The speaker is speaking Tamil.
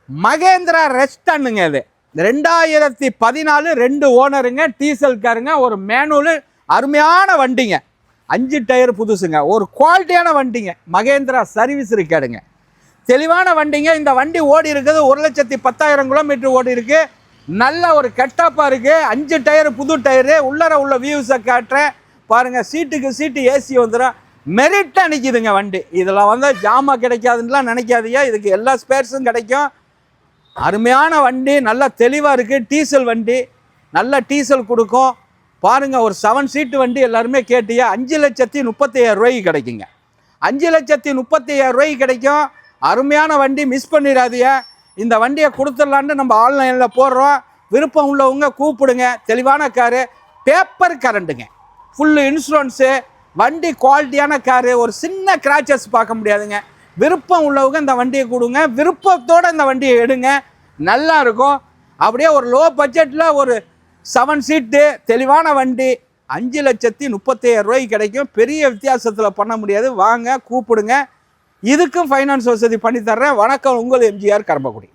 மகேந்திரா ரெஸ்டன்னுங்க. இது 2014 2 ஓனருங்க, டீசல் காருங்க, ஒரு மேனுவலு, அருமையான வண்டிங்க. 5 டயர் புதுசுங்க, ஒரு குவாலிட்டியான வண்டிங்க. மகேந்திரா சர்வீஸ் இருக்காடுங்க, தெளிவான வண்டிங்க. இந்த வண்டி ஓடி இருக்குது 1,10,000 கிலோமீட்டர் ஓடி இருக்கு. நல்ல ஒரு கெட்டப்பாக இருக்குது. 5 டயரு புது டயரு. உள்ளர உள்ள வியூஸை காட்டுறேன் பாருங்க. சீட்டுக்கு சீட்டு ஏசி வந்துடும். மெரிட்டாக நிற்கிதுங்க வண்டி. இதில் வந்து ஜாமான் கிடைக்காதுன்னுலாம் நினைக்காதீங்க, இதுக்கு எல்லா ஸ்பேர்ஸும் கிடைக்கும். அருமையான வண்டி, நல்லா தெளிவாக இருக்குது. டீசல் வண்டி, நல்ல டீசல் கொடுக்கும் பாருங்கள். ஒரு 7 சீட்டு வண்டி எல்லாருமே கேட்டிய 5,35,000 ரூபாய்க்கு கிடைக்குங்க. 5,35,000 ரூபாய்க்கு கிடைக்கும். அருமையான வண்டி, மிஸ் பண்ணிடாதீங்க. இந்த வண்டியை கொடுத்துடலான்ட்டு நம்ம ஆன்லைனில் போடுறோம். விருப்பம் உள்ளவங்க கூப்பிடுங்க. தெளிவான காரு, பேப்பர் கரண்ட்டுங்க, ஃபுல்லு இன்சூரன்ஸு, வண்டி குவாலிட்டியான காரு. ஒரு சின்ன கிராச்சஸ் பார்க்க முடியாதுங்க. விருப்பம் உள்ளவங்க இந்த வண்டியை கொடுங்க, விருப்பத்தோடு இந்த வண்டியை எடுங்க, நல்லா இருக்கும். அப்படியே ஒரு லோ பட்ஜெட்டில் ஒரு 7 சீட்டு தெளிவான வண்டி 5,35,000 ரூபாய்க்கு கிடைக்கும். பெரிய வித்தியாசத்தில் பண்ண முடியாது. வாங்க கூப்பிடுங்க, இதுக்கும் ஃபைனான்ஸ் வசதி பண்ணி தர்றேன். வணக்கம், உங்கள் எம்ஜிஆர் கரம்பக்குடி.